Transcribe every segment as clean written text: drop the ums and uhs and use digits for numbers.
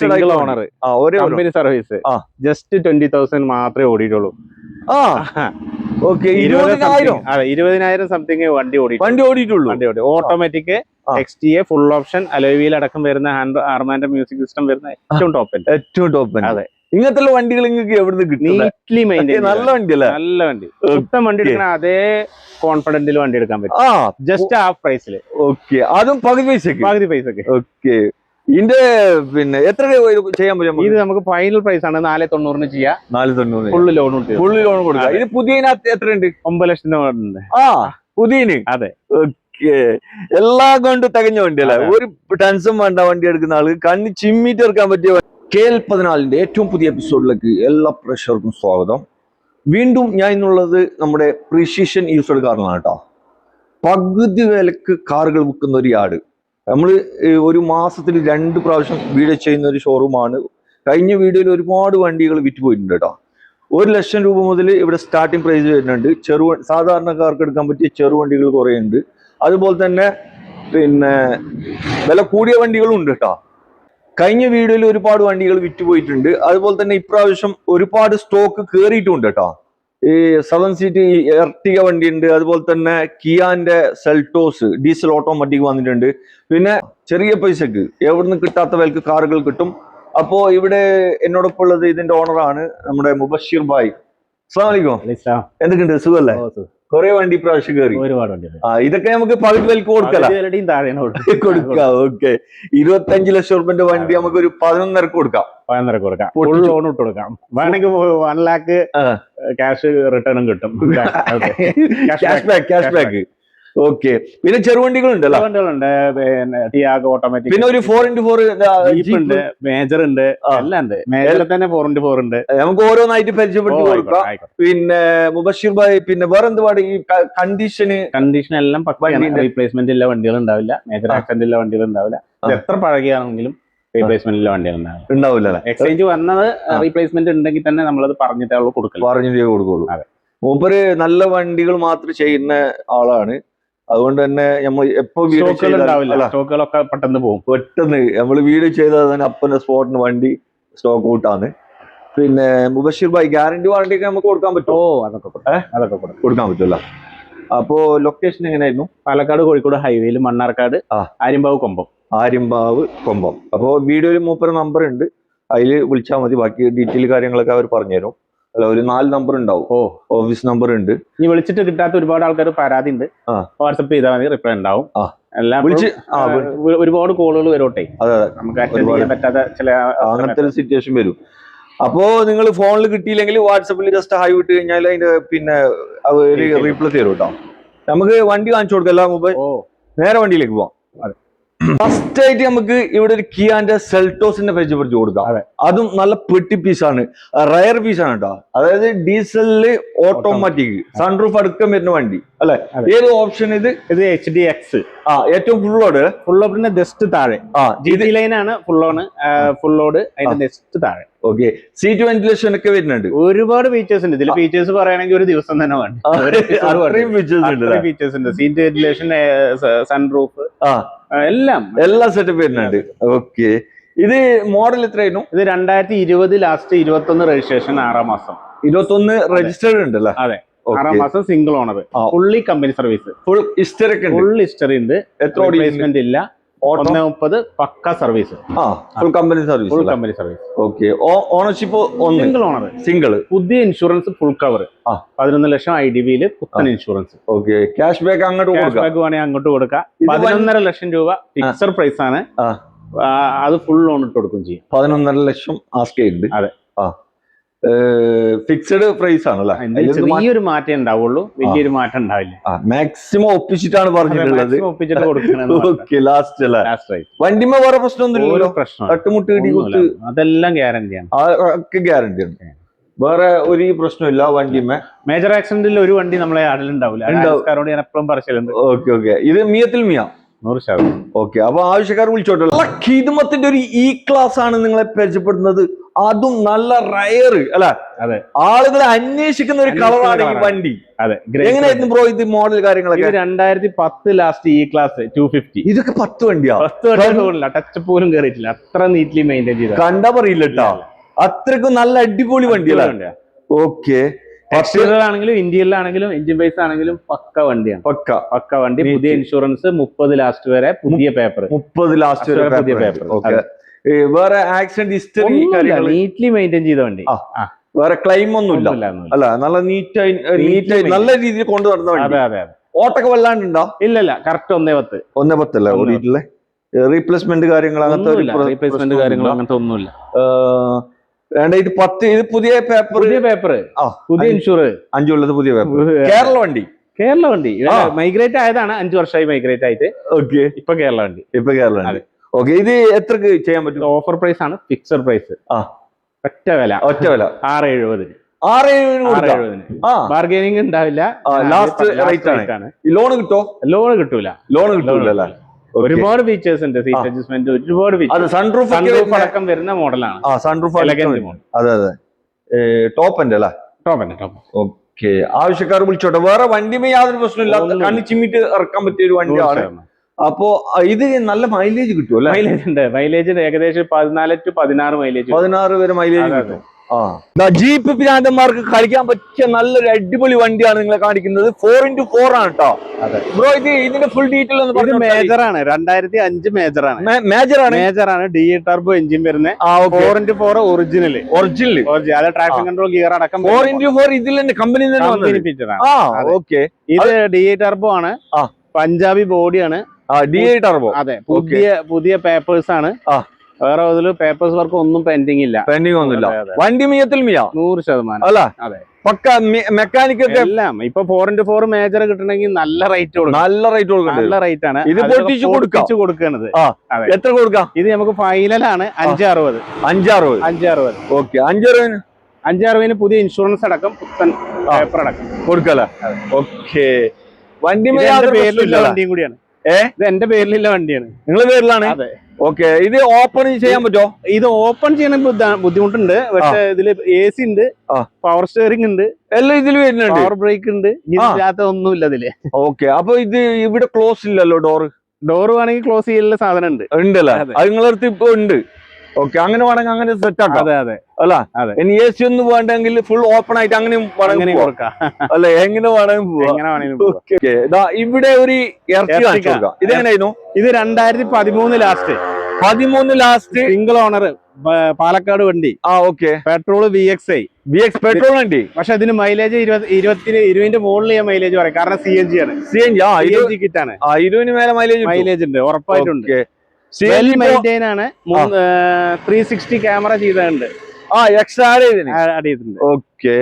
Single owner company service just 20,000 മാത്രമേ ഓടിയിട്ടുള്ളൂ. 20,000 something വണ്ടി ഓടിയിട്ടുള്ളൂ. ഓട്ടോമാറ്റിക് XTA ഫുൾ ഓപ്ഷൻ അലോയിൽ അടക്കം വരുന്ന ഹാൻഡ് ആർമാൻഡ് മ്യൂസിക് സിസ്റ്റം വരുന്ന ഏറ്റവും ടോപ്പ്. അതെ, ഇങ്ങനത്തെ വണ്ടികൾ നിങ്ങൾക്ക് എവിടുന്ന് കിട്ടും? നീറ്റ്ലി മെയിൻറ്റെയിൻ നല്ല വണ്ടിയല്ലേ? നല്ല വണ്ടി, മൊത്തം വണ്ടി എടുക്കണ അതേ കോൺഫിഡന്റിൽ വണ്ടി എടുക്കാൻ പറ്റും. ജസ്റ്റ് ഹാഫ് പ്രൈസിൽ. ഓക്കെ, അതും പകുതി പൈസക്ക്. ഓക്കെ, ഇതിന്റെ പിന്നെ എത്ര ചെയ്യാൻ പറ്റും? ഇത് നമുക്ക് ഫൈനൽ പ്രൈസ് ആണ് 490 ചെയ്യാം. 490 ഫുള്ള് ലോൺ കൊടുക്കാം. ഇത് പുതിയതിനകത്ത് എത്രയുണ്ട്? 9 ലക്ഷം രൂപ ഉണ്ട്. പുതിയന്. അതെ, ഓക്കെ, എല്ലാം കൊണ്ട് തികഞ്ഞ വണ്ടിയല്ലേ? ഒരു ടെൻഷൻ വേണ്ട വണ്ടി എടുക്കുന്ന ആള് കണ്ണ് ചിമ്മിട്ട് എടുക്കാൻ പറ്റിയ. KL14 ഏറ്റവും പുതിയ എപ്പിസോഡിലേക്ക് എല്ലാ പ്രേക്ഷകർക്കും സ്വാഗതം. വീണ്ടും ഞാൻ ഇന്നുള്ളത് നമ്മുടെ പ്രിസിഷൻ യൂസ്ഡ് കാറിലാണ് കേട്ടോ. പകുതി വിലക്ക് കാറുകൾ വിൽക്കുന്ന ഒരു യാർഡ്. നമ്മൾ ഒരു മാസത്തിൽ 2 പ്രാവശ്യം വീഡിയോ ചെയ്യുന്ന ഒരു ഷോറൂമാണ്. കഴിഞ്ഞ വീഡിയോയിൽ ഒരുപാട് വണ്ടികൾ വിറ്റുപോയിട്ടുണ്ട് കേട്ടോ. 1 ലക്ഷം രൂപ മുതൽ ഇവിടെ സ്റ്റാർട്ടിംഗ് പ്രൈസ് വരുന്നുണ്ട്. സാധാരണക്കാർക്ക് എടുക്കാൻ പറ്റിയ ചെറുവണ്ടികൾ കുറേ ഉണ്ട്. അതുപോലെ തന്നെ പിന്നെ വില കൂടിയ വണ്ടികളും ഉണ്ട് കേട്ടോ. കഴിഞ്ഞ വീഡിയോയിൽ ഒരുപാട് വണ്ടികൾ വിറ്റുപോയിട്ടുണ്ട്. അതുപോലെ തന്നെ ഇപ്രാവശ്യം ഒരുപാട് സ്റ്റോക്ക് കയറിയിട്ടുണ്ട് കേട്ടോ. ഈ 7 സീറ്റ് എർട്ടിക വണ്ടി ഉണ്ട്. അതുപോലെ തന്നെ കിയാന്റെ സെൽട്ടോസ് ഡീസൽ ഓട്ടോമാറ്റിക് വന്നിട്ടുണ്ട്. പിന്നെ ചെറിയ പൈസക്ക് എവിടുന്ന് കിട്ടാത്ത വിലക്ക് കാറുകൾ കിട്ടും. അപ്പോ ഇവിടെ എന്നോടൊപ്പം ഉള്ളത് ഇതിന്റെ ഓണറാണ് നമ്മുടെ മുബഷിർ ഭായ്. അസ്സലാമു അലൈക്കും. എന്തൊക്കെയുണ്ട്, സുഖല്ലേ? കുറെ വണ്ടി പ്രാവശ്യം കയറി. ഒരുപാട് വണ്ടി. ഇതൊക്കെ നമുക്ക് പകുതി വിലക്ക് കൊടുക്കാം. ഓക്കെ, 25 ലക്ഷം റുപ്യന്റെ വണ്ടി നമുക്ക് ഒരു 11.5 കൊടുക്കാം. ലോൺ ഇട്ട് കൊടുക്കാം. വേണമെങ്കിൽ 1 lakh ക്യാഷ് റിട്ടേണും കിട്ടും. Cash back. ഓക്കെ, പിന്നെ ചെറുവണ്ടികളുണ്ടല്ലോ. പിന്നെ ടിയാഗോ ഓട്ടോമാറ്റിക്, പിന്നെ ഒരു 4x4 ജീപ്പ് ഉണ്ട്, മേജർ ഉണ്ട്, എല്ലാം ഉണ്ട്. മേജറിൽ തന്നെ 4x4 ഉണ്ട്. നമുക്ക് ഓരോന്നായിട്ട് പരിചയപ്പെടുത്തി കൊടുക്കാം. പിന്നെ മുബഷിർ ഭായ്, പിന്നെ വേറെ എന്തുപാട് ഈ കണ്ടീഷൻ എല്ലാം റീപ്ലേസ്മെന്റ് ഇല്ല വണ്ടികൾ ഉണ്ടാവില്ല. മേജർ ആക്സിഡന്റ് ഇല്ല വണ്ടികൾ ഉണ്ടാവില്ല. എത്ര പഴകിയാണെങ്കിലും റീപ്ലേസ്മെന്റ് ഇല്ല വണ്ടികൾ ഉണ്ടാവില്ല. എക്സ്ചേഞ്ച് വന്നത് റീപ്ലേസ്മെന്റ് ഉണ്ടെങ്കിൽ തന്നെ നമ്മളത് പറഞ്ഞിട്ടേ കൊടുക്കുള്ളൂ. മൂപ്പര് നല്ല വണ്ടികൾ മാത്രം ചെയ്യുന്ന ആളാണ്. അതുകൊണ്ട് തന്നെ നമ്മൾ എപ്പോ സ്റ്റോക്കുകളൊക്കെ പെട്ടെന്ന് നമ്മൾ വീഡിയോ ചെയ്താൽ തന്നെ അപ്പന്റെ സ്പോട്ടിന് വണ്ടി സ്റ്റോക്ക് ഔട്ടാണ്. പിന്നെ മുബഷിർ ഭായ്, ഗ്യാരണ്ടി വാറണ്ടി ഒക്കെ നമുക്ക് കൊടുക്കാൻ പറ്റുമോ? അതൊക്കെ കൊടുക്കാൻ പറ്റുമല്ലോ. അപ്പോ ലൊക്കേഷൻ എങ്ങനെയായിരുന്നു? പാലക്കാട് കോഴിക്കോട് ഹൈവേയിൽ മണ്ണാർക്കാട് ആര്യമ്പാവ് കൊമ്പം. അപ്പോ വീഡിയോയിൽ മൂപ്പര നമ്പർ ഉണ്ട്, അതിൽ വിളിച്ചാൽ മതി. ബാക്കി ഡീറ്റെയിൽ കാര്യങ്ങളൊക്കെ അവർ പറഞ്ഞുതരും. അല്ല, ഒരു 4 നമ്പർ ഉണ്ടാവും. ഓഫീസ് നമ്പർ ഉണ്ട്. ഇനി വിളിച്ചിട്ട് കിട്ടാത്ത ഒരുപാട് ആൾക്കാർ പരാതി ഉണ്ട്. വാട്സപ്പ് ചെയ്താൽ മതി, റിപ്ലൈ ഉണ്ടാവും. എല്ലാം ഒരുപാട് കോളുകൾ വരോട്ടെ. നമുക്ക് അറ്റൻഡ് ചെയ്യാൻ പറ്റാത്ത ചില അങ്ങനത്തെ സിറ്റുവേഷൻ വരും. അപ്പോ നിങ്ങൾ ഫോണിൽ കിട്ടിയില്ലെങ്കിൽ വാട്സപ്പിൽ ജസ്റ്റ് ഹായ് വിട്ട് കഴിഞ്ഞാൽ അതിന്റെ പിന്നെ റീപ്ലൈ തരും കേട്ടോ. നമുക്ക് വണ്ടി കാണിച്ചു കൊടുക്കല്ല, മൊബൈൽ നേരെ വണ്ടിയിലേക്ക് പോവാം. ഫസ്റ്റ് ആയിട്ട് നമുക്ക് ഇവിടെ ഒരു കിയാന്റെ സെൽട്ടോസിന്റെ പരിചയപ്പെടുത്തി കൊടുക്കാം. അതും നല്ല പെട്ടി പീസാണ്, റയർ പീസാണ് കേട്ടോ. അതായത് ഡീസലില് ഓട്ടോമാറ്റിക് സൺറൂഫ് അടുക്കം വരുന്ന വണ്ടി അല്ലെ? ഏത് ഓപ്ഷൻ? ഇത് HDX. ഏറ്റവും ഫുൾ ലോഡിന്റെ ജസ്റ്റ് താഴെ GT ലൈനാണ്. ഫുൾ ലോഡ് അതിന്റെ ജസ്റ്റ് താഴെ. ഓക്കെ, സീറ്റ് വെന്റിലേഷൻ ഒക്കെ വരുന്നുണ്ട്. ഒരുപാട് ഫീച്ചേഴ്സ് ഉണ്ട് ഇതിൽ. ഫീച്ചേഴ്സ് പറയുകയാണെങ്കിൽ ഒരു ദിവസം തന്നെ വേണം. ഫീച്ചേഴ്സ് ഉണ്ട്. സീറ്റ് വെന്റിലേഷൻ, സൺറൂഫ്, എല്ലാം സെറ്റപ്പ് വരുന്നുണ്ട്. ഓക്കെ, ഇത് മോഡൽ എത്രയായിരുന്നു? ഇത് 2020 ലാസ്റ്റ് 21 രജിസ്ട്രേഷൻ, 6 മാസം. 21 രജിസ്റ്റേർഡ് ഉണ്ടല്ലോ? അതെ, 6 മാസം, single owner, fully company service, full history ഉണ്ട്. എത്ര റീപ്ലേസ്മെന്റ് ഇല്ല. 130 പക്ക service, full company service. Okay, ownership single. പുതിയ ഇൻഷുറൻസ് ഫുൾ കവർ, 11 ലക്ഷം IDV പുത്തൻ ഇൻഷുറൻസ്. ഓക്കെ, ക്യാഷ് ബാക്ക് വേണമെങ്കിൽ അങ്ങോട്ട് കൊടുക്കാം. 11.5 ലക്ഷം രൂപ ഫിക്സഡ് പ്രൈസ് ആണ്. അത് ഫുൾ ലോൺ ഇട്ട് കൊടുക്കും ചെയ്യും. 11.5 ലക്ഷം ആസ്ക് ചെയ്ത്. അതെ, ഫിക്സഡ് പ്രൈസ് ആണല്ലേ? ചെറിയൊരു മാറ്റം ഉണ്ടാവുള്ളൂ, വലിയൊരു മാറ്റം ഉണ്ടാവില്ല. മാക്സിമം ഒപ്പിച്ചിട്ടാണ് പറഞ്ഞിട്ടുള്ളത്. ഒപ്പിച്ചിട്ട് കൊടുക്കണം. വണ്ടിമ വേറെ പ്രശ്നമൊന്നുമില്ലല്ലോ? തട്ടുമുട്ട് ഇടികുത്ത് അതെല്ലാം ഗ്യാരണ്ടിയാണ്. ഗ്യാരണ്ടിയാണ്, വേറെ ഒരു പ്രശ്നമില്ല വണ്ടിമേ. മേജർ ആക്സിഡന്റിൽ ഒരു വണ്ടി നമ്മളെ ആടലുണ്ടാവില്ല. ഞാൻ എപ്പോഴും പറച്ചിലുണ്ട്. ഓക്കെ, ഇത് മിയത്തിൽ മിയ 100%. ഓക്കെ, അപ്പൊ ആവശ്യക്കാർ വിളിച്ചോട്ടെ. ഖിദ്മത്തിന്റെ ഒരു ക്ലാസ് ആണ് നിങ്ങളെ പരിചയപ്പെടുന്നത്. അതും നല്ല റയർ അല്ല. അതെ, ആളുകൾ അന്വേഷിക്കുന്ന ഒരു കളറാണ് ഈ വണ്ടി. അതെ. എങ്ങനെയായിരുന്നു ബ്രോ ഇത് മോഡൽ കാര്യങ്ങളൊക്കെ? 2010 ലാസ്റ്റ് E ക്ലാസ് 250. ഇതൊക്കെ 10 വണ്ടിയാ? 10 വണ്ടി ടച്ച് പോലും കയറിയിട്ടില്ല, അത്ര നീറ്റ്ലി മെയിൻറ്റെയിൻ ചെയ്ത. കണ്ടാ പറയില്ല കേട്ടോ, അത്രക്കും നല്ല അടിപൊളി വണ്ടിയല്ലേ. ഓക്കെ. എക്സ്റ്റീരിയർ ആണെങ്കിലും ഇന്റീരിയറിലാണെങ്കിലും എഞ്ചിൻ ബേസ് ആണെങ്കിലും പക്ക വണ്ടിയാണ്. പക്ക വണ്ടി. പുതിയ ഇൻഷുറൻസ് 30 ലാസ്റ്റ് വരെ, പുതിയ പേപ്പർ 30 ലാസ്റ്റ് വരെ പുതിയ പേപ്പർ. ഓക്കെ. വേറെ ആക്സിഡന്റ് ഹിസ്റ്ററി നീറ്റ്ലി മെയിൻറ്റെയിൻ ചെയ്ത വണ്ടി. വേറെ ക്ലെയിം ഒന്നുമില്ല അല്ല, നല്ല നീറ്റായി നല്ല രീതിയിൽ കൊണ്ടു നടന്ന വണ്ടി. അതെ അതെ. ഓട്ടൊക്കെ വല്ലാണ്ടുണ്ടോ? ഇല്ല, കറക്റ്റ് 110. 110 അല്ലേ ഓടിയിട്ടില്ലേ? റീപ്ലേസ്മെന്റ് കാര്യങ്ങൾ അങ്ങനത്തെ റീപ്ലേസ്മെന്റ് കാര്യങ്ങൾ അങ്ങനത്തെ ഒന്നുമില്ല. 2010 ഇത് പുതിയ പേപ്പർ. പുതിയ ഇൻഷുർ 5 ഉള്ളത് പുതിയ പേപ്പർ. കേരള വണ്ടി മൈഗ്രേറ്റ് ആയതാണ്, 5 വർഷമായി മൈഗ്രേറ്റ് ആയിട്ട്. ഓക്കെ. ഇപ്പൊ കേരള വണ്ടി. ഓക്കെ. ഇത് എത്രക്ക് ചെയ്യാൻ പറ്റും? ഓഫർ പ്രൈസ് ആണ്, ഫിക്സഡ് പ്രൈസ്. ഒറ്റ വില 670. 670. ബാർഗൈനിങ് ഉണ്ടാവില്ല. ലാസ്റ്റ് റേറ്റ് ആണ്. ലോൺ കിട്ടോ? ലോൺ കിട്ടൂല. ഒരുപാട് ഫീച്ചേഴ്സ് ഉണ്ട്, സീറ്റ് അഡ്ജസ്റ്റ്മെന്റ്, ഒരുപാട് സൺറൂഫ് അടക്കം വരുന്ന മോഡലാണ്. അതെ. ടോപ്പ് ഉണ്ട് അല്ലേ? ടോപ്പ്. ഓക്കെ. ആവശ്യക്കാർ വിളിച്ചോട്ടെ. വേറെ വണ്ടിമേ യാതൊരു പ്രശ്നമില്ല, കണ്ണി ചിമ്മിട്ട് ഇറക്കാൻ പറ്റിയ ഒരു വണ്ടിയാണ്. അപ്പോ ഇത് നല്ല മൈലേജ് കിട്ടും അല്ലെ? മൈലേജ് ഏകദേശം 14 to 16 മൈലേജ്. 16 വരെ മൈലേജ് കിട്ടും. ജീപ്പ് പിരാന്തന്മാർക്ക് കളിക്കാൻ പറ്റിയ നല്ലൊരു അടിപൊളി വണ്ടിയാണ് നിങ്ങളെ കാണിക്കുന്നത്. 4x4 ആണ് കേട്ടോ. ബ്രോ, ഇതിന്റെ ഫുൾ ഡീറ്റെയിൽ ഒന്ന് പറഞ്ഞു. മേജർ ആണ്, 2005 മേജർ ആണ്. DE ടർബോ എഞ്ചിൻ വരുന്നത്. 4x4 original. അത് ട്രാക്ഷൻ കൺട്രോൾ ഗിയർ അടക്കം 4x4 ഇതിൽ തന്നെ കമ്പനി ഫീച്ചർ ആണ്. ഇത് DE ടർബോ ആണ്, പഞ്ചാബി ബോഡിയാണ്. DE turbo. അതെ, പുതിയ പേപ്പേഴ്സ് ആണ്. വേറെ പേപ്പേഴ്സ് വർക്ക് ഒന്നും പെൻഡിങ് ഒന്നുമില്ല. വണ്ടി 100% അല്ല? അതെ. പക്ക മെക്കാനിക്കൊക്കെ എല്ലാം. ഇപ്പൊ 4x4 മേജർ കിട്ടണമെങ്കിൽ നല്ല റേറ്റ് കൊടുക്കണം. നല്ല റേറ്റ് ആണ്. ഇത് പൊട്ടിച്ചു കൊടുക്കുന്നത്. എത്ര കൊടുക്കാം? ഇത് നമുക്ക് ഫൈനലാണ് 560. ഓക്കെ. 560 പുതിയ ഇൻഷുറൻസ് അടക്കം, പുത്തൻ പേപ്പർ അടക്കം കൊടുക്കല്ലേ? ഓക്കെ. വണ്ടി വണ്ടിയും കൂടിയാണ്. ഇത് എന്റെ പേരിലുള്ള വണ്ടിയാണ്. നിങ്ങളുടെ പേരിലാണ്? അതെ. ഓക്കെ. ഇത് ഓപ്പൺ ചെയ്യാൻ പറ്റുമോ? ഇത് ഓപ്പൺ ചെയ്യാൻ ബുദ്ധിമുട്ടുണ്ട്, പക്ഷെ ഇതില് AC ഉണ്ട്, പവർ സ്റ്റിയറിംഗ് ഉണ്ട്, എല്ലാം ഇതിൽ വരുന്നുണ്ട്. പവർ ബ്രേക്ക് ഉണ്ട്. ഇതിനകത്ത് ഒന്നുമില്ല ഇതില്. ഓക്കെ. അപ്പൊ ഇത് ഇവിടെ ക്ലോസ് ഇല്ലല്ലോ? ഡോർ വേണമെങ്കിൽ ക്ലോസ് ചെയ്യാനുള്ള സാധനം ഉണ്ട്. ഉണ്ടല്ലേ? അത് നിങ്ങളടുത്ത് ഇപ്പൊ ഉണ്ട്. ഓക്കെ. അങ്ങനെ വേണമെങ്കിൽ അങ്ങനെ സെറ്റ് ആക്കാം. അതെ. അല്ല, ഇനി AC ഒന്നും വേണ്ടെങ്കിൽ ഫുൾ ഓപ്പൺ ആയിട്ട് അങ്ങനെ കൊടുക്കാം. അല്ലെ? എങ്ങനെ വേണമെങ്കിൽ പോവാം. ഇവിടെ ഒരു ഇതെങ്ങനെയായിരുന്നു? ഇത് 2013 last. 13 last. Single owner, Palakkad വണ്ടി. ഓക്കെ. പെട്രോൾ VX പെട്രോൾ വണ്ടി. പക്ഷെ അതിന് മൈലേജ് 20 മുകളിൽ മൈലേജ് പറയും, കാരണം CNG ആണ്. CNG കിറ്റ് ആണ്. 20 മേലെ മൈലേജ് ഉണ്ട്, ഉറപ്പായിട്ടുണ്ട്. വെൽ മെയിൻറ്റെയിൻ ആണ്. 360 ക്യാമറ ചെയ്തിട്ടുണ്ട്. എക്സ്ട്രാ ആഡ് ചെയ്തിട്ടുണ്ട്. ഓക്കെ.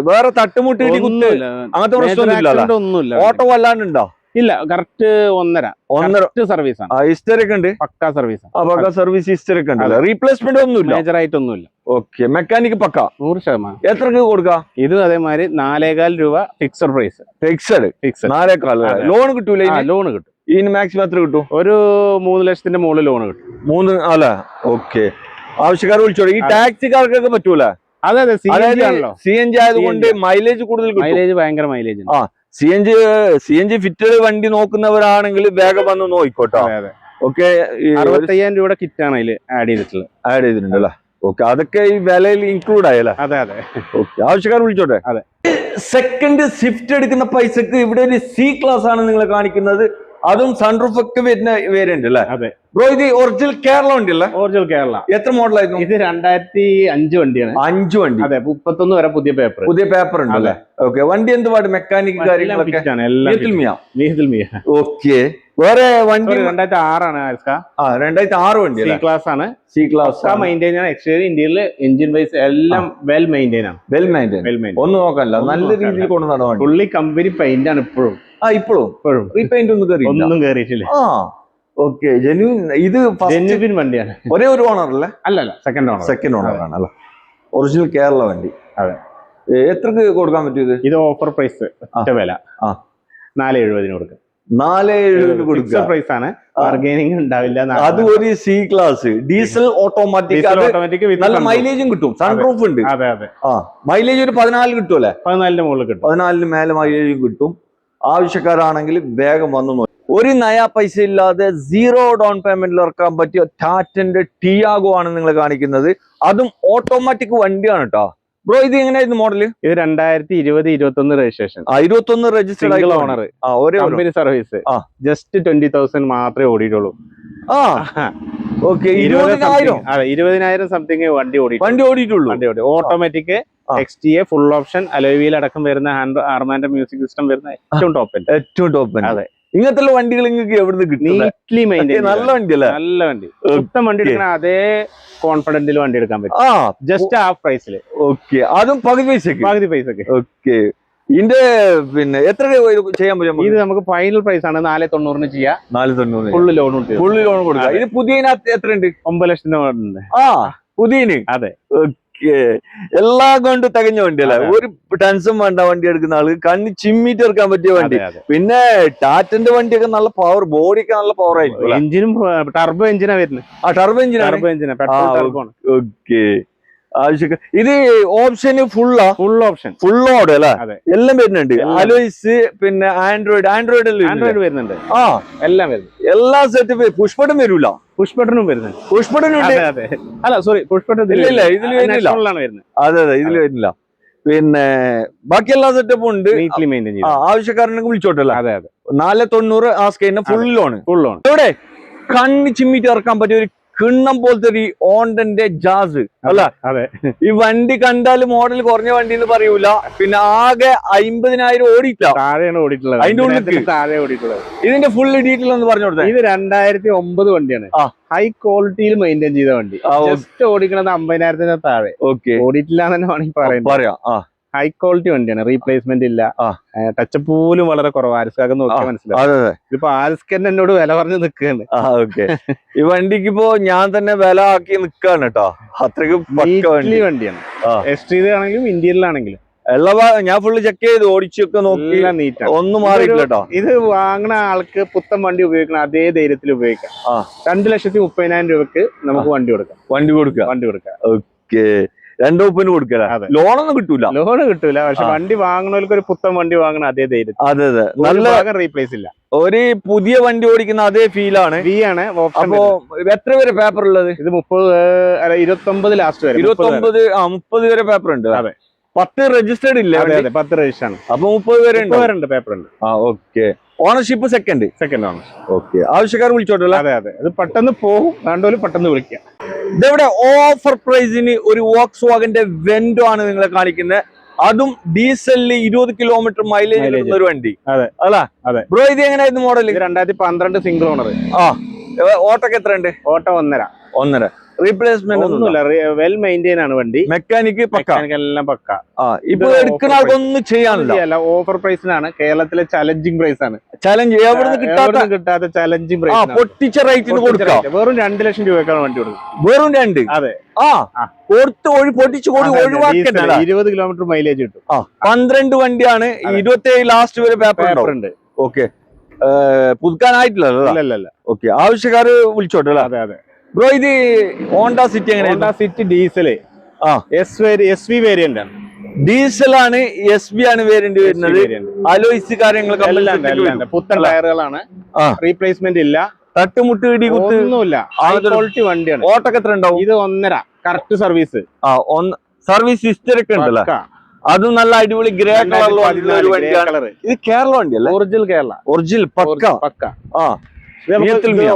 വേറെ തട്ടുമുട്ടി അങ്ങനത്തെ പ്രശ്നമൊന്നുമില്ല. ഓട്ടോ വല്ലാണ്ടുണ്ടോ? ഇല്ല, കറക്റ്റ് 1.5 സർവീസ് ആണ്. ഹിസ്റ്ററി ഒക്കെ ഉണ്ട്, പക്കാ സർവീസ്. സർവീസ് ഹിസ്റ്ററി ഒക്കെ ഉണ്ട്. റീപ്ലേസ്മെന്റ് ഒന്നുമില്ല, മേജർ ആയിട്ടൊന്നുമില്ല. ഓക്കെ. മെക്കാനിക് പക്ക 100%. എത്രക്ക് കൊടുക്കാം? ഇത് അതേമാതിരി 4,15 രൂപ ഫിക്സഡ് പ്രൈസ്. ഫിക്സഡ് 4,15. ലോൺ കിട്ടൂല? ലോൺ കിട്ടും. ഇതിന് മാക്സിമം എത്ര കിട്ടും? ഒരു 3 ലക്ഷത്തിന്റെ മുകളിൽ ലോൺ കിട്ടും. 3 അല്ല? ഓക്കെ. ആവശ്യക്കാർ വിളിച്ചോളൂ. ഈ ടാക്സിക്കാർക്കൊക്കെ പറ്റൂല? അതെ. CNG ആയതുകൊണ്ട് മൈലേജ് കൂടുതൽ കിട്ടും. മൈലേജ് ഭയങ്കര മൈലേജ്. CNG ഫിറ്റഡ് വണ്ടി നോക്കുന്നവരാണെങ്കിൽ വേഗം വന്ന് നോക്കിക്കോട്ടോ. ഓക്കെ. 65,000 രൂപയുടെ കിറ്റാണ് അതിൽ ആഡ് ചെയ്തിട്ടുണ്ടല്ലേ? ഓക്കെ. അതൊക്കെ ഈ വിലയിൽ ഇൻക്ലൂഡ് ആയല്ലേ? അതെ. ഓക്കെ. ആവശ്യക്കാർ വിളിച്ചോട്ടെ. സെക്കൻഡ് സ്വിഫ്റ്റ് എടുക്കുന്ന പൈസക്ക് ഇവിടെ ഒരു C ക്ലാസ് ആണ് നിങ്ങളെ കാണിക്കുന്നത്. അതും സൺറൂഫ് ഒക്കെ വരുന്ന വേരിയന്റ് അല്ലേ? അതെ. ബ്രോ, ഇത് ഒറിജിനൽ കേരള വണ്ടി അല്ലേ? ഒറിജിനൽ കേരള. എത്ര മോഡലായിരുന്നു ഇത്? 2005 വണ്ടിയാണ്. 5 വണ്ടി. അതെ. 31 വരെ പുതിയ പേപ്പർ ഉണ്ട് അല്ലേ? ഓക്കെ. വണ്ടി എന്ത് പാട്? മെക്കാനിക് കാര്യങ്ങളൊക്കെ? ഓക്കെ. വേറെ വണ്ടി 2006 ആണ്. 2006 വണ്ടി. C ക്ലാസ് ആണ്. മെയിൻറ്റെയിൻ ആണ്. എക്സ്റ്റീരിയർ, ഇന്റീരിയർ, എഞ്ചിൻ വൈസ് എല്ലാം വെൽ മെയിൻറ്റെയിൻ ആണ്. ഒന്നും നോക്കാനില്ല, നല്ല രീതിയിൽ കൊണ്ട് നടന്നു. ഫുള്ളി കമ്പനി പെയിന്റ് ആണ് ഇപ്പോഴും. ഇപ്പോഴും റീപെയിന്റ് ഒന്നും കയറിയിട്ടില്ല. ഓക്കെ. ഇത് ജെന്യുവിൻ വണ്ടിയാണ്. ഒരേ ഒരു ഓണർ അല്ലേ? അല്ല, സെക്കൻഡ് ഓണർ ആണ് അല്ല? ഒറിജിനൽ കേരള വണ്ടി. അതെ. എത്രക്ക് കൊടുക്കാൻ പറ്റും ഇത്? ഇത് ഓഫർ പ്രൈസ്, വില 470 കൊടുക്കാം. 4,700 കൊടുക്കുക. പ്രൈസ് ആണ്, ബാർഗൈനിങ് ഉണ്ടാവില്ല. അത് ഒരു സി ക്ലാസ് ഡീസൽ ഓട്ടോമാറ്റിക്, നല്ല മൈലേജും കിട്ടും, സൺറൂഫ് ഉണ്ട്. അതെ അതെ. മൈലേജ് ഒരു 14 കിട്ടുമല്ലേ? 14 മുകളിൽ കിട്ടും. 14 മേലെ മൈലേജും കിട്ടും. ആവശ്യക്കാരാണെങ്കിൽ വേഗം വന്നു നോക്കി. ഒരു നയാ പൈസ ഇല്ലാതെ 0 ഡൗൺ പേയ്മെന്റിൽ ഇറക്കാൻ പറ്റിയ ടാറ്റന്റെ ടിയാഗോ ആണ് നിങ്ങൾ കാണിക്കുന്നത്. അതും ഓട്ടോമാറ്റിക് വണ്ടിയാണ് കേട്ടോ. ബ്രോ ഇത് എങ്ങനെയായിരുന്നു മോഡല്? ഇത് 2020-21 രജിസ്ട്രേഷൻ. 21 രജിസ്റ്റേർഡ് ഓണർ, ഒരേ കമ്പനി സർവീസ്. ജസ്റ്റ് 20,000 മാത്രമേ ഓടിയിട്ടുള്ളൂ. ഓക്കെ, 20,000 സംതിങ് വണ്ടി ഓടിയിട്ടുള്ളൂ. Automatic XTA full option alloy wheel അടക്കം വരുന്ന ആർമാന്റെ മ്യൂസിക് സിസ്റ്റം വരുന്ന ഏറ്റവും ടോപ്പ്. അതെ, ഇങ്ങനത്തെ വണ്ടികൾ നിങ്ങൾക്ക് എവിടുന്ന് കിട്ടും? നീറ്റ്ലി മെയിൻറ്റെയിൻ, നല്ല വണ്ടി അല്ലേ? നല്ല വണ്ടി. മൊത്തം വണ്ടി എടുക്കണ അതേ കോൺഫിഡന്റിൽ വണ്ടി എടുക്കാൻ പറ്റും, ജസ്റ്റ് ഹാഫ് പ്രൈസിൽ. ഓക്കെ, അതും പകുതി പൈസക്ക്. ഓക്കെ, ഇതിന്റെ പിന്നെ എത്ര ചെയ്യാൻ പറ്റും? ഇത് നമുക്ക് ഫൈനൽ പ്രൈസ് ആണ് 490 ചെയ്യാം. 490 ഫുള്ള് ലോൺ കൊടുക്കാം. ഇത് പുതിയതിനകത്ത് എത്ര ഉണ്ട്? 9 ലക്ഷം. പുതിയന്. അതെ. എല്ലാം കൊണ്ട് തികഞ്ഞ വണ്ടി അല്ലേ? ഒരു ടെൻഷൻ വേണ്ട വണ്ടി എടുക്കുന്ന ആള്, കണ്ണ് ചിമ്മിട്ട് എടുക്കാൻ പറ്റിയ വണ്ടി. പിന്നെ ടാറ്റന്റെ വണ്ടിയൊക്കെ നല്ല പവർ, ബോഡിയൊക്കെ നല്ല പവർ ആയിരിക്കും. എഞ്ചിനും ടർബോ എഞ്ചിനാ വരുന്നത്. ടർബോ എഞ്ചിനാണ്. ഓക്കെ, ആവശ്യം. ഇത് ഓപ്ഷന് ഫുൾ ഓപ്ഷൻ, ഫുൾ ഓഡ് അല്ലേ? എല്ലാം വരുന്നുണ്ട്. അലോയ്സ്, പിന്നെ ആൻഡ്രോയിഡ് വരുന്നുണ്ട്. എല്ലാം വരുന്നു. എല്ലാ സെറ്റ്. പുഷ്പടം വരൂല? പുഷ്പട്ടനും വരുന്നുണ്ട്. അല്ല സോറി, പുഷ്പട്ടം ഇല്ല, ഇതിൽ വരുന്നില്ല. അതെ, ഇതിൽ വരുന്നില്ല. പിന്നെ ബാക്കി എല്ലാ സെറ്റപ്പും ഉണ്ട്. ആവശ്യക്കാരനെ വിളിച്ചോട്ടല്ല. 490 ആ സ്കൈന് ഫുൾ ലോൺ. ഇവിടെ കണ്ണ് ചിമ്മിട്ട് ഇറക്കാൻ പറ്റിയ ഒരു കിണ്ണം പോലത്തെ ഒരു ഹോണ്ടന്റെ ജാസ് അല്ല? ഈ വണ്ടി കണ്ടാൽ മോഡൽ കുറഞ്ഞ വണ്ടി എന്ന് പറയൂല. പിന്നെ ആകെ 50,000 ഓടിയിട്ടുള്ളത്. അതിന്റെ ഉള്ളിൽ ഇതിന്റെ ഫുൾ ഡീറ്റെയിൽ ഒന്ന് പറഞ്ഞു കൊടുത്തേ. ഇത് 2009 വണ്ടിയാണ്. ഹൈ ക്വാളിറ്റിയിൽ മെയിൻറ്റെയിൻ ചെയ്ത വണ്ടി. ജസ്റ്റ് ഓടിക്കണത് 50,000 താഴെ. ഓടിയിട്ടില്ല എന്ന് തന്നെ വേണമെങ്കിൽ പറയാം. ഹൈ ക്വാളിറ്റി വണ്ടിയാണ്, റീപ്ലേസ്മെന്റ് ഇല്ല. ടച്ചപ്പ് പോലും വളരെ കുറവ്. ആരിസ്കാക്ക് നോക്കിയാൽ മനസ്സിലാവും. ഇതിപ്പോ ആരിസ്കൻ എന്നോട് വില പറഞ്ഞ് നിൽക്കുകയാണ്. ഈ വണ്ടിക്ക് ഇപ്പോ ഞാൻ തന്നെ വില ആക്കി നിൽക്കാണ് കേട്ടോ. അത്രയ്ക്ക് വണ്ടിയാണ്. എക്സ്ട്രീ ആണെങ്കിലും ഇന്ത്യയിലാണെങ്കിലും ഞാൻ ഫുള്ള് ചെക്ക് ചെയ്ത് ഓടിച്ചൊക്കെ നോക്കി, ഒന്നും മാറിയില്ല കേട്ടോ. ഇത് വാങ്ങുന്ന ആൾക്ക് പുത്തൻ വണ്ടി ഉപയോഗിക്കണം, അതേ ധൈര്യത്തിൽ ഉപയോഗിക്കാം. 2,30,000 രൂപക്ക് നമുക്ക് വണ്ടി കൊടുക്കാം. ഓക്കെ, 2 കൊടുക്കല. ലോണൊന്നും കിട്ടൂല. പക്ഷെ വണ്ടി വാങ്ങുന്നവർക്ക് ഒരു പുത്തൻ വണ്ടി വാങ്ങണം അതേ ധൈര്യം. അതെ, നല്ല റീപ്ലേസ് ഇല്ല. ഒരു പുതിയ വണ്ടി ഓടിക്കുന്ന അതേ ഫീലാണ്. അപ്പോ എത്ര വരെ പേപ്പർ ഉള്ളത്? ഇത് 29 ലാസ്റ്റ് വരെ. 30 വരെ പേപ്പർ ഉണ്ട്. 10 രജിസ്റ്റേർഡ് ഇല്ല? 10 രജിസ്റ്റർ ആണ്. അപ്പൊ 30 വരെ പേപ്പർ ഉണ്ട്. ഓക്കെ, ഓണർഷിപ്പ് സെക്കൻഡ് ആണ്. ഓക്കെ, ആവശ്യക്കാർ വിളിച്ചോട്ടല്ലോ. അതെ, അത് പെട്ടെന്ന് പോകും, വേണ്ടോലും പെട്ടെന്ന് വിളിക്കാം. ഇതെവിടെ ഓഫർ പ്രൈസിന് ഒരു വോക്സ് വാഗന്റെ വെന്റോ ആണ് നിങ്ങളെ കാണിക്കുന്നത്. അതും ഡീസലില് 20 കിലോമീറ്റർ മൈലേജ് കിട്ടുന്ന ഒരു വണ്ടി. അതെ. ബ്രോ ഇത് എങ്ങനെയായിരുന്നു മോഡൽ? 2012 single owner. ഓട്ടോക്ക് എത്ര ഉണ്ട്? ഓട്ടോ 1.5. റീപ്ലേസ്മെന്റ് ഒന്നുമില്ല, വെൽ മെയിൻറ്റെയിൻ ആണ് വണ്ടി. മെക്കാനിക് എല്ലാം പക്ക. ഇപ്പൊ എടുക്കുന്ന ആൾക്കൊന്നും ചെയ്യാനില്ല. ഓഫർ പ്രൈസിനാണ്. കേരളത്തിലെ ചലഞ്ചിങ് പ്രൈസ് ആണ്. ചലഞ്ച് കിട്ടാത്ത ചലഞ്ചിങ് പ്രൈസ്. പൊട്ടിച്ച റേറ്റിന് കൊടുക്കാം. വെറും 2 ലക്ഷം രൂപക്കാണ് വണ്ടി കൊടുക്കുന്നത്. വെറും 2? അതെ. പൊട്ടിച്ച് ഒഴിവാക്കണ്ട. 20 കിലോമീറ്റർ മൈലേജ് കിട്ടും. 12 വണ്ടിയാണ്. 27 ലാസ്റ്റ് വരെ പേപ്പർ ഉണ്ട്. ഓക്കെ, പുതുക്കാനായിട്ടില്ല. ഓക്കെ, ആവശ്യക്കാര് വിളിച്ചോട്ടെ. അതെ. ബ്രോ ഇത് ഹോണ്ട സിറ്റി എങ്ങനെ? Honda city diesel SV variant ആണ്. ഡീസലാണ്, SV ആണ് വേരിയന്റ് വരുന്നത്. അലോയ്സ് കാര്യങ്ങളൊക്കെ പുത്തൻ ടയറുകളാണ്. റീപ്ലേസ്മെന്റ് ഇല്ല, തട്ടുമുട്ട് ഇടി ഒന്നുമില്ല. ഹൈ ക്വാളിറ്റി വണ്ടിയാണ്. ഓട്ടൊക്കെ എത്ര ഉണ്ടാവും? ഇത് 1.5 കറക്റ്റ് സർവീസ്. സർവീസ് ഹിസ്റ്ററി ഒക്കെ ഉണ്ടല്ലോ. അതും നല്ല അടിപൊളി ഗ്രേ കളർ. ഇത് കേരള വണ്ടിയല്ലേ? ഒറിജിനൽ പക്ക.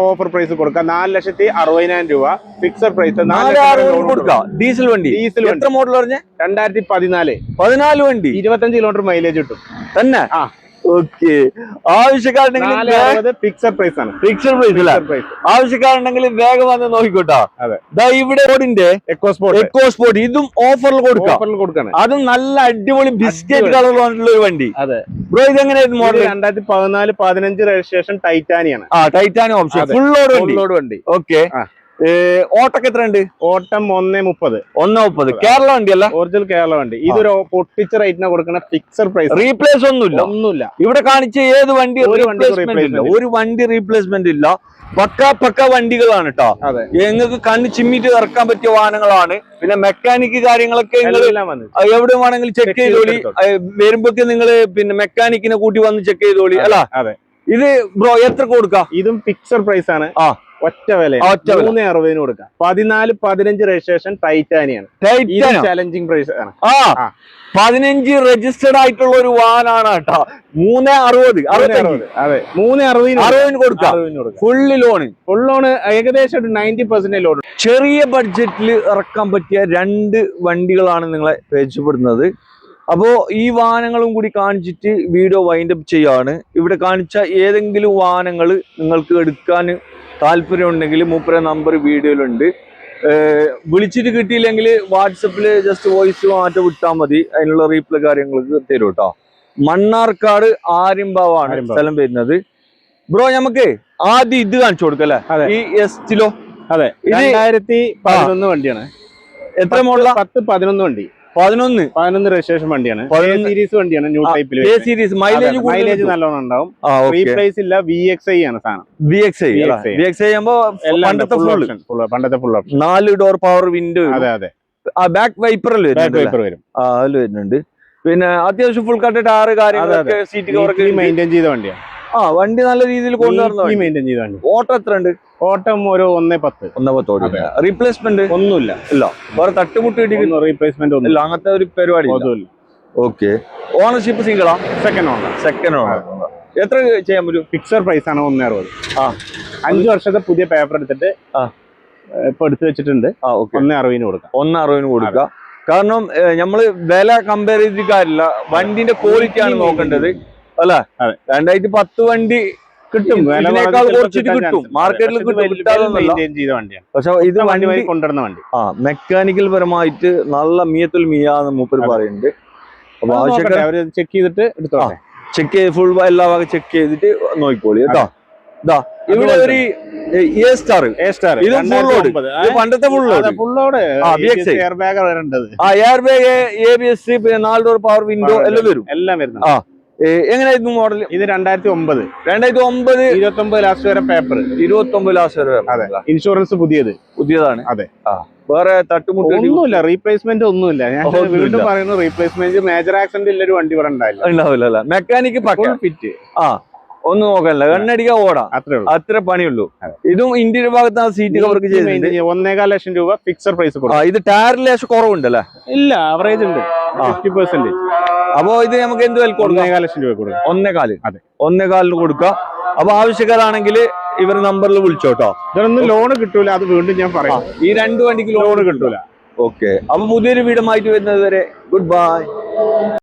ഓഫർ പ്രൈസ് കൊടുക്കാം. 4,60,000 രൂപ ഫിക്സഡ് പ്രൈസ്. ഡീസൽ വണ്ടി. എത്ര മോഡൽ പറഞ്ഞ? 2014 വണ്ടി. 25 കിലോമീറ്റർ മൈലേജ് കിട്ടും തന്നെ. ഓക്കെ, ആവശ്യക്കാരുണ്ടെങ്കിൽ ഫിക്സഡ് പ്രൈസ് ആണ്. ആവശ്യക്കാരുണ്ടെങ്കിൽ വേഗം വന്ന് നോക്കിക്കോട്ടാ. ഇവിടെ റോഡിന്റെ എക്കോസ്പോർട്ട് ഇതും ഓഫറിൽ കൊടുക്കാം. അതും നല്ല അടിപൊളി ബിസ്ക്കറ്റ് കളറിലുള്ള ഒരു വണ്ടി. ബ്രോ ഇത് എങ്ങനെയായിരുന്നു മോഡൽ? 2014-15 രജിസ്ട്രേഷൻ ടൈറ്റാനിയാണ്. ടൈറ്റാനിയം ഓപ്ഷൻ, ഫുൾ ലോഡ് വണ്ടി. ഓക്കെ, ഓട്ടൊക്കെ എത്ര ഉണ്ട്? ഓട്ടം 1.30. 1.30. കേരള വണ്ടി അല്ല? ഒറിജിനൽ കേരള വണ്ടി. ഇതൊരു പൊട്ടിച്ച റേറ്റിനെ കൊടുക്കുന്ന ഫിക്സഡ് പ്രൈസ്. റീപ്ലേസ് ഒന്നുമില്ല. ഇവിടെ കാണിച്ച ഏത് വണ്ടി ഒരു വണ്ടി റീപ്ലേസ്മെന്റ് ഇല്ല. പക്ക വണ്ടികളാണ് കേട്ടോ. നിങ്ങൾക്ക് കണ്ണ് ചിമ്മിട്ട് ഇറക്കാൻ പറ്റിയ വാഹനങ്ങളാണ്. പിന്നെ മെക്കാനിക് കാര്യങ്ങളൊക്കെ എവിടെ വേണമെങ്കിലും ചെക്ക് ചെയ്തോളി. വരുമ്പോഴേക്ക് നിങ്ങൾ പിന്നെ മെക്കാനിക്കിനെ കൂട്ടി വന്ന് ചെക്ക് ചെയ്തോളി അല്ല. ഇത് ബ്രോ എത്ര കൊടുക്കാം? ഇതും ഫിക്സഡ് പ്രൈസ് ആണ്. ഒറ്റ വില 360 കൊടുക്കാം. 14-15 രജിസ്ട്രേഷൻ ടൈറ്റാനിയാണ്. ചാലഞ്ചിങ് പ്രൈസ് ആണ്. 15 രജിസ്റ്റേർഡ് ആയിട്ടുള്ള ഒരു വാഹനമാണ് കേട്ടോ. 360. അതെ 360 കൊടുക്കാം. ഫുൾ ലോണ് ഏകദേശം 90% ലോൺ. ചെറിയ ബഡ്ജറ്റിൽ ഇറക്കാൻ പറ്റിയ 2 വണ്ടികളാണ് നിങ്ങളെ പരിചയപ്പെടുന്നത്. അപ്പോ ഈ വാഹനങ്ങളും കൂടി കാണിച്ചിട്ട് വീഡിയോ വൈൻഡപ്പ് ചെയ്യാണ്. ഇവിടെ കാണിച്ച ഏതെങ്കിലും വാഹനങ്ങൾ നിങ്ങൾക്ക് എടുക്കാൻ താല്പര്യമുണ്ടെങ്കിൽ മൂപ്പര നമ്പർ വീഡിയോയിലുണ്ട്. വിളിച്ചിട്ട് കിട്ടിയില്ലെങ്കിൽ വാട്സപ്പിൽ ജസ്റ്റ് വോയിസ് മാറ്റം വിട്ടാൽ മതി. അതിനുള്ള റീപ്ലൈ കാര്യങ്ങൾക്ക് തരും കേട്ടോ. മണ്ണാർക്കാട് ആര്യമ്പാവാണ് സ്ഥലം വരുന്നത്. ബ്രോ നമുക്ക് ആദ്യം ഇത് കാണിച്ചു കൊടുക്കല്ലേ? ഈ എസ്റ്റിലോ. അതെ 2011 വണ്ടിയാണ്. എത്ര മോഡൽ? 10-11 വണ്ടി. 11 രജിസ്ട്രേഷൻ വണ്ടിയാണ്. സീരീസ് വണ്ടിയാണ്. ന്യൂ ടൈപ്പിൽ മൈലേജ് നല്ലോണം ഉണ്ടാവും. റീപ്ലേസ് ഇല്ല. VXI ആണ് സാധനം. VXI ആകുമ്പോ പണ്ടത്തെ full option. 4 door power window. അതെ ബാക്ക് വൈപ്പർ വരും. അതിൽ വരുന്നുണ്ട്. പിന്നെ അത്യാവശ്യം ഫുൾ കട്ട് ടയർ കാര്യങ്ങളൊക്കെ സീറ്റ് കവറൊക്കെ മെയിൻറ്റെയിൻ ചെയ്ത വണ്ടിയാണ്. വണ്ടി നല്ല രീതിയിൽ കൊണ്ടുവരുന്ന മെയിൻറ്റെയിൻ ചെയ്ത വണ്ടി. ഓട്ടം എത്ര ഉണ്ട്? ഓട്ടം ഒരു 1.10. റീപ്ലേസ്മെന്റ് ഒന്നുമില്ല. വേറെ തട്ടുമുട്ട് റീപ്ലേസ്മെന്റ് ഒന്നുമില്ല. അങ്ങനത്തെ ഒരു പരിപാടി. ഓക്കെ. ഓണർഷിപ്പ് സിംഗിളാ? Second owner. എത്ര ചെയ്യാൻ പറ്റും? ഫിക്സഡ് പ്രൈസ് ആണ് 1.60. 5 വർഷത്തെ പുതിയ പേപ്പർ എടുത്തിട്ട് ഇപ്പൊ എടുത്തു വെച്ചിട്ടുണ്ട്. 1.60 കൊടുക്കാം. 1.60 കൊടുക്കാം. കാരണം നമ്മള് വില കമ്പയർ ചെയ്തിട്ട് കാര്യമില്ല. വണ്ടിന്റെ ക്വാളിറ്റി ആണ് നോക്കേണ്ടത് അല്ല. 2010 വണ്ടി കിട്ടും. ഇതിനേക്കാൾ കുറച്ചിട്ട് കിട്ടും. മാർക്കറ്റിൽ കിട്ടും. പക്ഷെ ഇത് വണ്ടി കൊണ്ടുവരുന്ന വണ്ടി മെക്കാനിക്കൽ പരമായിട്ട് നല്ല മിയത്തുൽ മിയാന്ന് മൂപ്പര് പറയുന്നുണ്ട്. അപ്പൊ അവര് ചെക്ക് ചെയ്തിട്ട് എടുത്തോട്ടെ. ചെക്ക് ചെയ്ത് ഫുൾ എല്ലാ വക ചെക്ക് ചെയ്തിട്ട് നോക്കിക്കോളി കേട്ടോ. ഇവിടെ ഒരു ഇത് പണ്ടത്തെ എയർ ബാഗ് വരേണ്ടത്. എയർ ബാഗ്, ABS, പിന്നെ 4 ഡോർ പവർ വിൻഡോ എല്ലാം വരും. എങ്ങനെയായിരുന്നു മോഡൽ? ഇത് 2009. 29 ലാസ്റ്റ് വരെ പേപ്പർ. 29 ലാസ്റ്റ് വരെ. ഇൻഷുറൻസ് പുതിയതാണ്. അതെ. വേറെ തട്ടുമുട്ട് ഒന്നുമില്ല. റീപ്ലേസ്മെന്റ് ഒന്നുമില്ല. ഞാൻ വീണ്ടും പറയുന്നു, റീപ്ലേസ്മെന്റ് മേജർ ആക്സിഡന്റ് ഇല്ല ഒരു വണ്ടി ഇവിടെ ഉണ്ടാവില്ല. മെക്കാനിക്ക് ഫിറ്റ് ഒന്നും നോക്കാനില്ല. കണ്ണടിക്കാൻ ഓടാം. അത്ര പണിയുള്ളൂ. ഇതും ഇന്ത്യയുടെ ഭാഗത്ത് സീറ്റ് കവർക്ക് ചെയ്തിട്ടുണ്ട്. 1.25 ലക്ഷം രൂപ ഫിക്സഡ് പ്രൈസ്. ഇത് ടയറിൽ ലേശം കുറവുണ്ടല്ലേ? ഇല്ല, ആവറേജ് ഉണ്ട് 50%. അപ്പൊ ഇത് നമുക്ക് എന്ത് വില കൊടുക്കാം? 1.25 ലക്ഷം രൂപ കൊടുക്കാം. 1.25. അതെ, 1.25 കൊടുക്കാം. അപ്പൊ ആവശ്യക്കാരാണെങ്കിൽ ഇവർ നമ്പറിൽ വിളിച്ചോട്ടോ. ഇതൊന്നും ലോൺ കിട്ടൂല. അത് വീണ്ടും ഞാൻ പറയാം, ഈ 2 വണ്ടിക്ക് ലോൺ കിട്ടൂല. ഓക്കെ. അപ്പൊ പുതിയൊരു വീടുമായിട്ട് വരുന്നത് വരെ ഗുഡ് ബൈ.